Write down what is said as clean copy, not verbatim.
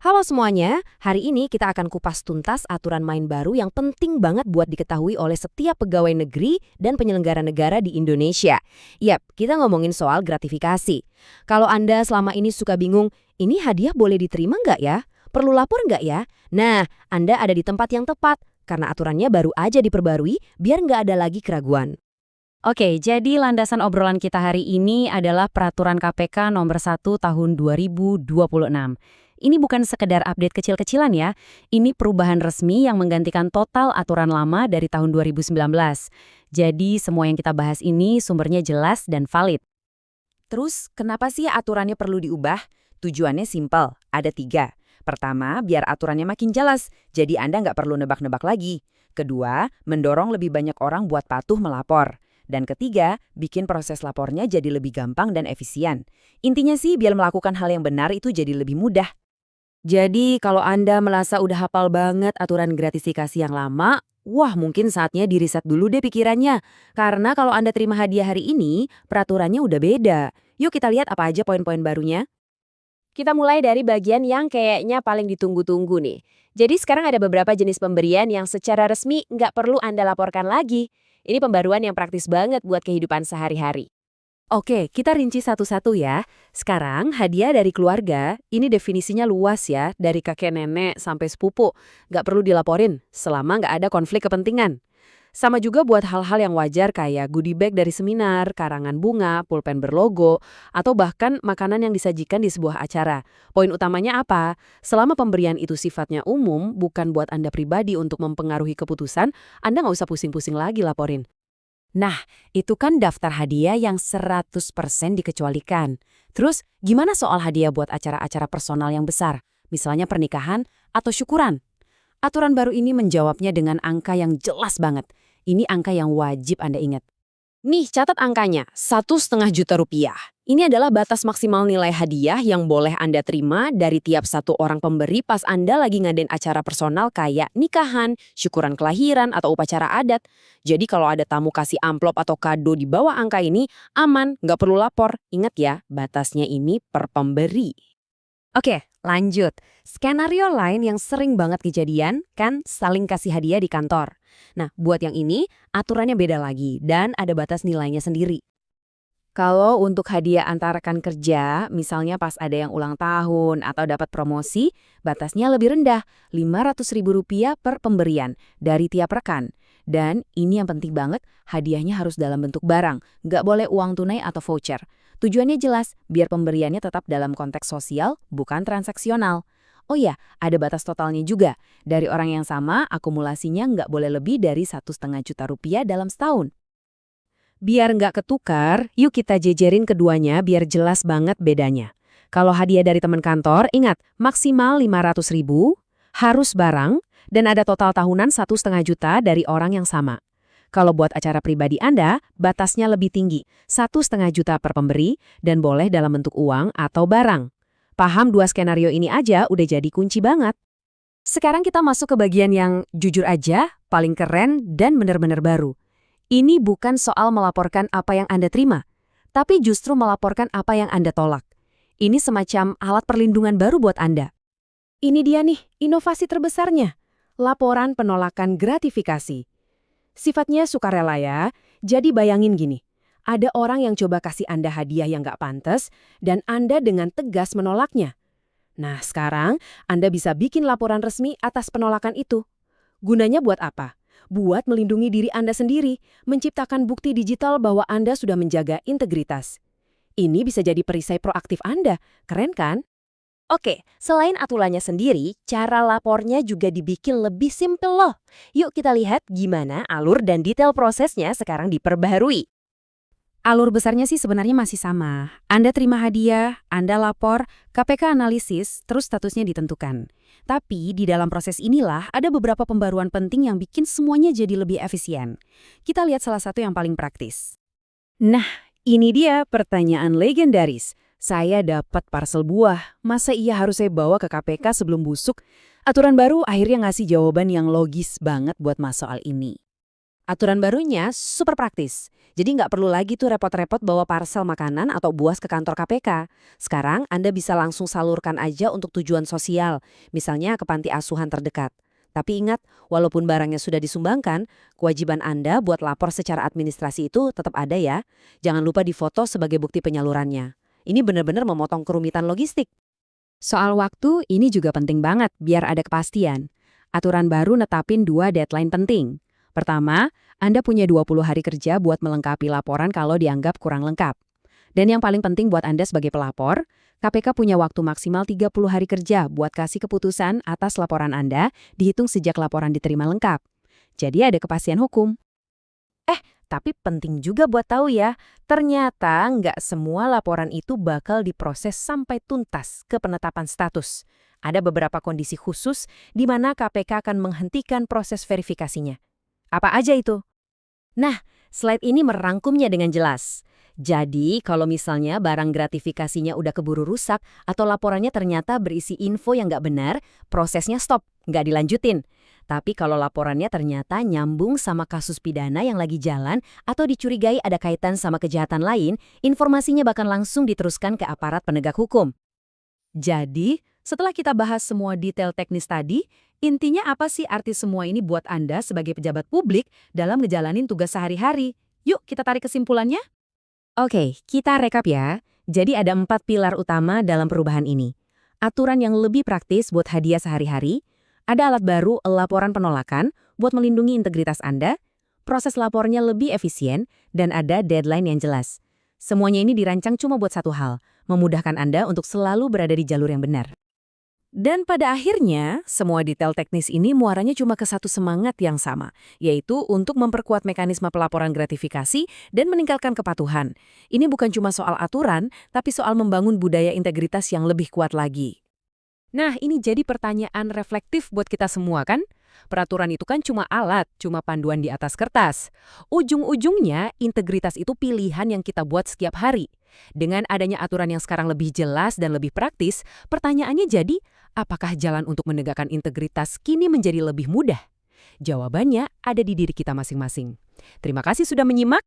Halo semuanya, hari ini kita akan kupas tuntas aturan main baru yang penting banget buat diketahui oleh setiap pegawai negeri dan penyelenggara negara di Indonesia. Yap, kita ngomongin soal gratifikasi. Kalau Anda selama ini suka bingung, ini hadiah boleh diterima nggak ya? Perlu lapor nggak ya? Nah, Anda ada di tempat yang tepat, karena aturannya baru aja diperbarui biar nggak ada lagi keraguan. Oke, jadi landasan obrolan kita hari ini adalah Peraturan KPK Nomor 1 Tahun 2026. Ini bukan sekedar update kecil-kecilan ya, ini perubahan resmi yang menggantikan total aturan lama dari tahun 2019. Jadi semua yang kita bahas ini sumbernya jelas dan valid. Terus, kenapa sih aturannya perlu diubah? Tujuannya simpel, ada 3. Pertama, biar aturannya makin jelas, jadi Anda nggak perlu nebak-nebak lagi. Kedua, mendorong lebih banyak orang buat patuh melapor. Dan ketiga, bikin proses lapornya jadi lebih gampang dan efisien. Intinya sih, biar melakukan hal yang benar itu jadi lebih mudah. Jadi, kalau Anda merasa udah hafal banget aturan gratifikasi yang lama, wah mungkin saatnya diriset dulu deh pikirannya. Karena kalau Anda terima hadiah hari ini, peraturannya udah beda. Yuk kita lihat apa aja poin-poin barunya. Kita mulai dari bagian yang kayaknya paling ditunggu-tunggu nih. Jadi sekarang ada beberapa jenis pemberian yang secara resmi nggak perlu Anda laporkan lagi. Ini pembaruan yang praktis banget buat kehidupan sehari-hari. Oke, kita rinci satu-satu ya. Sekarang, hadiah dari keluarga, ini definisinya luas ya, dari kakek nenek sampai sepupu. Nggak perlu dilaporin, selama nggak ada konflik kepentingan. Sama juga buat hal-hal yang wajar kayak goodie bag dari seminar, karangan bunga, pulpen berlogo, atau bahkan makanan yang disajikan di sebuah acara. Poin utamanya apa? Selama pemberian itu sifatnya umum, bukan buat Anda pribadi untuk mempengaruhi keputusan, Anda nggak usah pusing-pusing lagi laporin. Nah, itu kan daftar hadiah yang 100% dikecualikan. Terus, gimana soal hadiah buat acara-acara personal yang besar? Misalnya pernikahan atau syukuran? Aturan baru ini menjawabnya dengan angka yang jelas banget. Ini angka yang wajib Anda ingat. Nih, catat angkanya, 1,5 juta rupiah. Ini adalah batas maksimal nilai hadiah yang boleh Anda terima dari tiap satu orang pemberi pas Anda lagi ngadain acara personal kayak nikahan, syukuran kelahiran, atau upacara adat. Jadi kalau ada tamu kasih amplop atau kado di bawah angka ini, aman, nggak perlu lapor. Ingat ya, batasnya ini per pemberi. Oke, lanjut. Skenario lain yang sering banget kejadian kan saling kasih hadiah di kantor. Nah, buat yang ini, aturannya beda lagi dan ada batas nilainya sendiri. Kalau untuk hadiah antar rekan kerja, misalnya pas ada yang ulang tahun atau dapat promosi, batasnya lebih rendah, Rp500.000 per pemberian dari tiap rekan. Dan ini yang penting banget, hadiahnya harus dalam bentuk barang, nggak boleh uang tunai atau voucher. Tujuannya jelas, biar pemberiannya tetap dalam konteks sosial, bukan transaksional. Oh iya, ada batas totalnya juga. Dari orang yang sama, akumulasinya nggak boleh lebih dari 1,5 juta rupiah dalam setahun. Biar nggak ketukar, yuk kita jejerin keduanya biar jelas banget bedanya. Kalau hadiah dari teman kantor, ingat, maksimal 500.000, harus barang, dan ada total tahunan 1,5 juta dari orang yang sama. Kalau buat acara pribadi Anda, batasnya lebih tinggi, 1,5 juta per pemberi, dan boleh dalam bentuk uang atau barang. Paham 2 skenario ini aja udah jadi kunci banget. Sekarang kita masuk ke bagian yang jujur aja, paling keren, dan benar-benar baru. Ini bukan soal melaporkan apa yang Anda terima, tapi justru melaporkan apa yang Anda tolak. Ini semacam alat perlindungan baru buat Anda. Ini dia nih, inovasi terbesarnya. Laporan penolakan gratifikasi. Sifatnya sukarela ya, jadi bayangin gini. Ada orang yang coba kasih Anda hadiah yang nggak pantas, dan Anda dengan tegas menolaknya. Nah, sekarang Anda bisa bikin laporan resmi atas penolakan itu. Gunanya buat apa? Buat melindungi diri Anda sendiri, menciptakan bukti digital bahwa Anda sudah menjaga integritas. Ini bisa jadi perisai proaktif Anda, keren kan? Oke, selain aturannya sendiri, cara lapornya juga dibikin lebih simpel loh. Yuk kita lihat gimana alur dan detail prosesnya sekarang diperbaharui. Alur besarnya sih sebenarnya masih sama. Anda terima hadiah, Anda lapor, KPK analisis, terus statusnya ditentukan. Tapi di dalam proses inilah ada beberapa pembaruan penting yang bikin semuanya jadi lebih efisien. Kita lihat salah satu yang paling praktis. Nah, ini dia pertanyaan legendaris. Saya dapat parcel buah, masa iya harus saya bawa ke KPK sebelum busuk? Aturan baru akhirnya ngasih jawaban yang logis banget buat mas soal ini. Aturan barunya super praktis. Jadi nggak perlu lagi tuh repot-repot bawa parcel makanan atau buas ke kantor KPK. Sekarang Anda bisa langsung salurkan aja untuk tujuan sosial, misalnya ke panti asuhan terdekat. Tapi ingat, walaupun barangnya sudah disumbangkan, kewajiban Anda buat lapor secara administrasi itu tetap ada ya. Jangan lupa difoto sebagai bukti penyalurannya. Ini benar-benar memotong kerumitan logistik. Soal waktu, ini juga penting banget biar ada kepastian. Aturan baru netapin 2 deadline penting. Pertama, Anda punya 20 hari kerja buat melengkapi laporan kalau dianggap kurang lengkap. Dan yang paling penting buat Anda sebagai pelapor, KPK punya waktu maksimal 30 hari kerja buat kasih keputusan atas laporan Anda dihitung sejak laporan diterima lengkap. Jadi ada kepastian hukum. Tapi penting juga buat tahu ya, ternyata nggak semua laporan itu bakal diproses sampai tuntas ke penetapan status. Ada beberapa kondisi khusus di mana KPK akan menghentikan proses verifikasinya. Apa aja itu? Nah, slide ini merangkumnya dengan jelas. Jadi, kalau misalnya barang gratifikasinya udah keburu rusak atau laporannya ternyata berisi info yang nggak benar, prosesnya stop, nggak dilanjutin. Tapi kalau laporannya ternyata nyambung sama kasus pidana yang lagi jalan atau dicurigai ada kaitan sama kejahatan lain, informasinya bahkan langsung diteruskan ke aparat penegak hukum. Jadi, setelah kita bahas semua detail teknis tadi, intinya apa sih arti semua ini buat Anda sebagai pejabat publik dalam ngejalanin tugas sehari-hari? Yuk kita tarik kesimpulannya. Oke, kita rekap ya. Jadi ada 4 pilar utama dalam perubahan ini. Aturan yang lebih praktis buat hadiah sehari-hari, ada alat baru laporan penolakan buat melindungi integritas Anda, proses lapornya lebih efisien, dan ada deadline yang jelas. Semuanya ini dirancang cuma buat satu hal, memudahkan Anda untuk selalu berada di jalur yang benar. Dan pada akhirnya, semua detail teknis ini muaranya cuma ke satu semangat yang sama, yaitu untuk memperkuat mekanisme pelaporan gratifikasi dan meningkatkan kepatuhan. Ini bukan cuma soal aturan, tapi soal membangun budaya integritas yang lebih kuat lagi. Nah, ini jadi pertanyaan reflektif buat kita semua kan? Peraturan itu kan cuma alat, cuma panduan di atas kertas. Ujung-ujungnya, integritas itu pilihan yang kita buat setiap hari. Dengan adanya aturan yang sekarang lebih jelas dan lebih praktis, pertanyaannya jadi, apakah jalan untuk menegakkan integritas kini menjadi lebih mudah? Jawabannya ada di diri kita masing-masing. Terima kasih sudah menyimak.